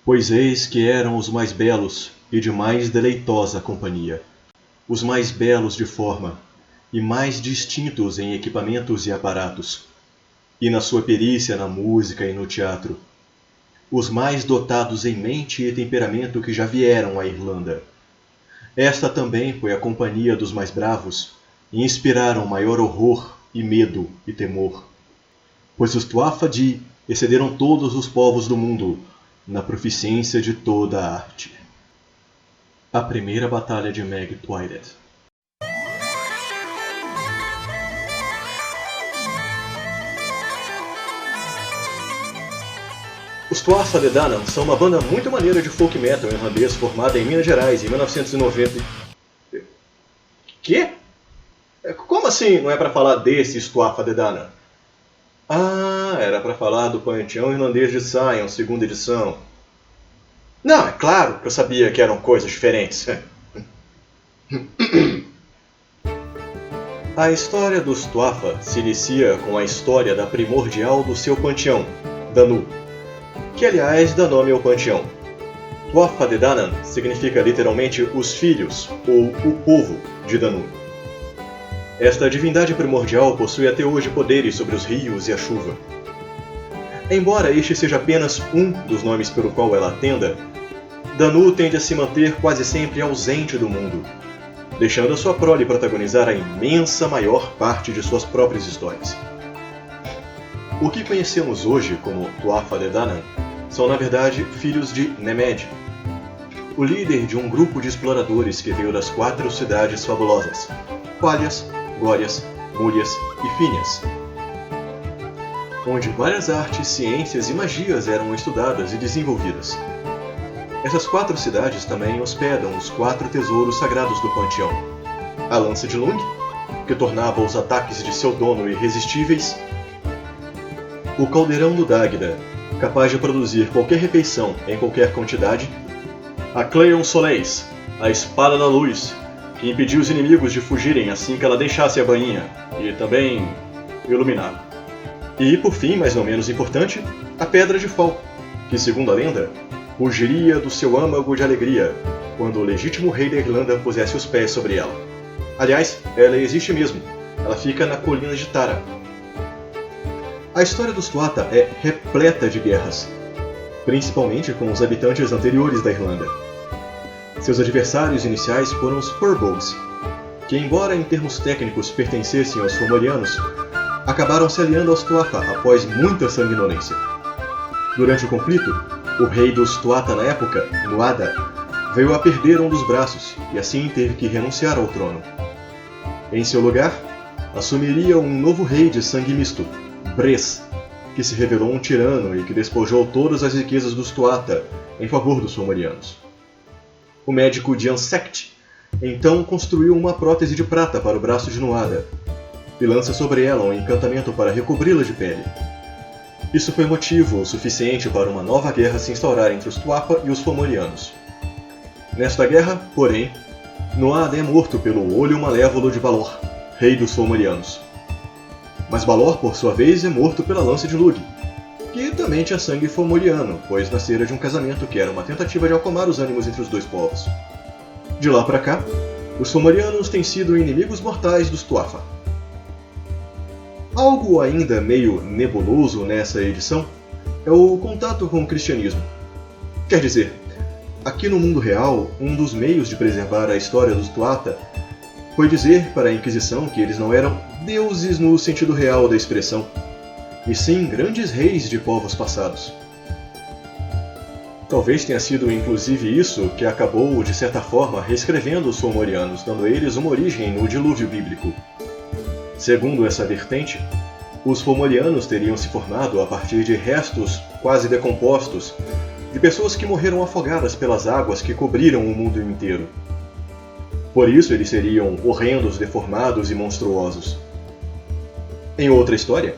Pois eis que eram os mais belos e de mais deleitosa companhia, os mais belos de forma, e mais distintos em equipamentos e aparatos, e na sua perícia na música e no teatro, os mais dotados em mente e temperamento que já vieram à Irlanda. Esta também foi a companhia dos mais bravos, e inspiraram maior horror e medo e temor. Pois os Tuatha Dé excederam todos os povos do mundo na proficiência de toda a arte. A primeira batalha de Meg Twilight. Os Tuatha Dé Danann são uma banda muito maneira de folk metal irlandês formada em Minas Gerais em 1990. Quê? Como assim não é para falar desses Tuatha Dé Danann? Ah, era para falar do Panteão Irlandês de Sion, segunda edição. Não, é claro que eu sabia que eram coisas diferentes. A história dos Tuatha se inicia com a história da primordial do seu panteão, Danu, que aliás dá nome ao panteão. Tuatha Dé Danann significa literalmente os filhos, ou o povo, de Danu. Esta divindade primordial possui até hoje poderes sobre os rios e a chuva. Embora este seja apenas um dos nomes pelo qual ela atenda, Danu tende a se manter quase sempre ausente do mundo, deixando a sua prole protagonizar a imensa maior parte de suas próprias histórias. O que conhecemos hoje como Tuatha Dé Danann são na verdade filhos de Nemed, o líder de um grupo de exploradores que veio das 4 cidades fabulosas, Qualias, Glórias, Múrias e Fínias, onde várias artes, ciências e magias eram estudadas e desenvolvidas. Essas 4 cidades também hospedam os 4 tesouros sagrados do panteão: a lança de Lung, que tornava os ataques de seu dono irresistíveis; o caldeirão do Dagda, capaz de produzir qualquer refeição em qualquer quantidade; a Cleon Soleis, a espada da luz, que impediu os inimigos de fugirem assim que ela deixasse a bainha, e também iluminar. E, por fim, mas não menos importante, a Pedra de Fal, que, segundo a lenda, rugiria do seu âmago de alegria quando o legítimo rei da Irlanda pusesse os pés sobre ela. Aliás, ela existe mesmo. Ela fica na colina de Tara. A história dos Tuatha é repleta de guerras, principalmente com os habitantes anteriores da Irlanda. Seus adversários iniciais foram os Furbolgs, que, embora em termos técnicos pertencessem aos Fomorianos, acabaram se aliando aos Tuatha após muita sanguinolência. Durante o conflito, o rei dos Tuatha na época, Nuada, veio a perder um dos braços e assim teve que renunciar ao trono. Em seu lugar, assumiria um novo rei de sangue misto, Bres, que se revelou um tirano e que despojou todas as riquezas dos Tuatha em favor dos Fomorianos. O médico Dian Sect então construiu uma prótese de prata para o braço de Nuada e lança sobre ela um encantamento para recobri-la de pele. Isso foi motivo suficiente para uma nova guerra se instaurar entre os Tuatha e os Fomorianos. Nesta guerra, porém, Nuada é morto pelo Olho Malévolo de Balor, rei dos Fomorianos. Mas Balor, por sua vez, é morto pela lança de Lug, que também tinha sangue fomoriano, pois nascera de um casamento que era uma tentativa de acalmar os ânimos entre os dois povos. De lá para cá, os Fomorianos têm sido inimigos mortais dos Tuatha. Algo ainda meio nebuloso nessa edição é o contato com o cristianismo. Quer dizer, aqui no mundo real, um dos meios de preservar a história dos Tuatha foi dizer para a Inquisição que eles não eram deuses no sentido real da expressão, e sim grandes reis de povos passados. Talvez tenha sido inclusive isso que acabou, de certa forma, reescrevendo os Fomorianos, dando a eles uma origem no dilúvio bíblico. Segundo essa vertente, os Fomorianos teriam se formado a partir de restos quase decompostos de pessoas que morreram afogadas pelas águas que cobriram o mundo inteiro. Por isso eles seriam horrendos, deformados e monstruosos. Em outra história,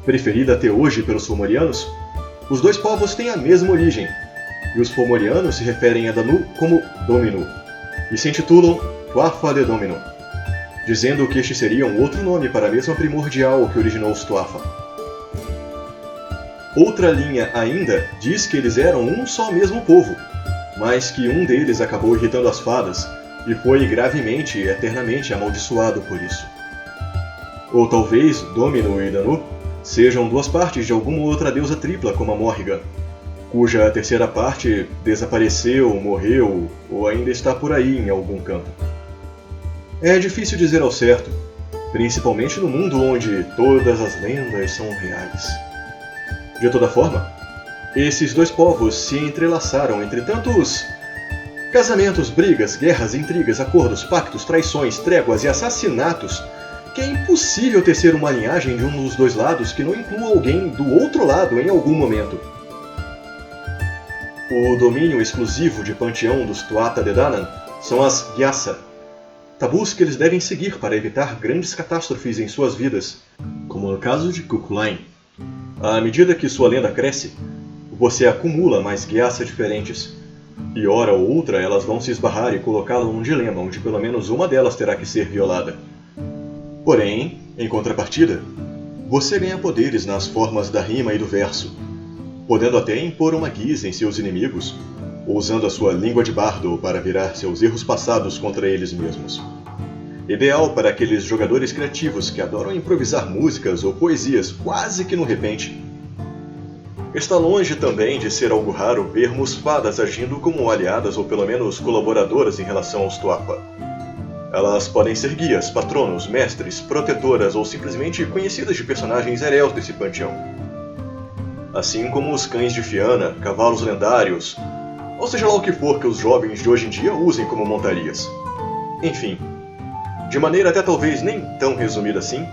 preferida até hoje pelos Fomorianos, os dois povos têm a mesma origem, e os Fomorianos se referem a Danu como Domino, e se intitulam Tuatha Dé Domino, dizendo que este seria um outro nome para a mesma primordial que originou os Tuatha. Outra linha ainda diz que eles eram um só mesmo povo, mas que um deles acabou irritando as fadas e foi gravemente e eternamente amaldiçoado por isso. Ou talvez Domino e Danu sejam duas partes de alguma outra deusa tripla como a Morrigan, cuja terceira parte desapareceu, morreu ou ainda está por aí em algum canto. É difícil dizer ao certo, principalmente no mundo onde todas as lendas são reais. De toda forma, esses dois povos se entrelaçaram entre tantos casamentos, brigas, guerras, intrigas, acordos, pactos, traições, tréguas e assassinatos que é impossível tecer uma linhagem de um dos dois lados que não inclua alguém do outro lado em algum momento. O domínio exclusivo de panteão dos Tuatha Dé Danann são as Gyasa, tabus que eles devem seguir para evitar grandes catástrofes em suas vidas, como no caso de Cuchulainn. À medida que sua lenda cresce, você acumula mais Gyasa diferentes, e hora ou outra elas vão se esbarrar e colocá-lo num dilema onde pelo menos uma delas terá que ser violada. Porém, em contrapartida, você ganha poderes nas formas da rima e do verso, podendo até impor uma guisa em seus inimigos, ou usando a sua língua de bardo para virar seus erros passados contra eles mesmos. Ideal para aqueles jogadores criativos que adoram improvisar músicas ou poesias quase que no repente. Está longe também de ser algo raro vermos fadas agindo como aliadas ou pelo menos colaboradoras em relação aos Tuatha. Elas podem ser guias, patronos, mestres, protetoras ou simplesmente conhecidas de personagens heréus desse panteão. Assim como os cães de Fianna, cavalos lendários, ou seja lá o que for que os jovens de hoje em dia usem como montarias. Enfim, de maneira até talvez nem tão resumida assim,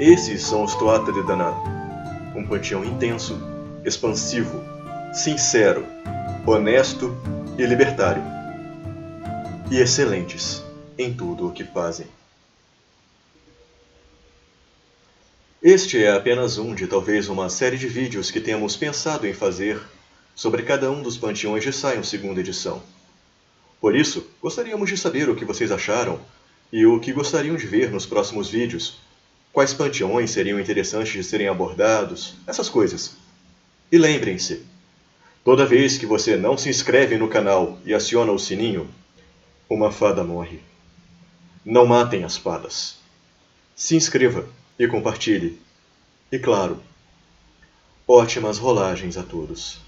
esses são os Tuatha Dé Danann, um panteão intenso, expansivo, sincero, honesto e libertário, e excelentes em tudo o que fazem. Este é apenas um de talvez uma série de vídeos que temos pensado em fazer sobre cada um dos panteões de Scion segunda edição. Por isso, gostaríamos de saber o que vocês acharam e o que gostariam de ver nos próximos vídeos, quais panteões seriam interessantes de serem abordados, essas coisas. E lembrem-se, toda vez que você não se inscreve no canal e aciona o sininho, uma fada morre. Não matem as fadas. Se inscreva e compartilhe. E claro, ótimas rolagens a todos.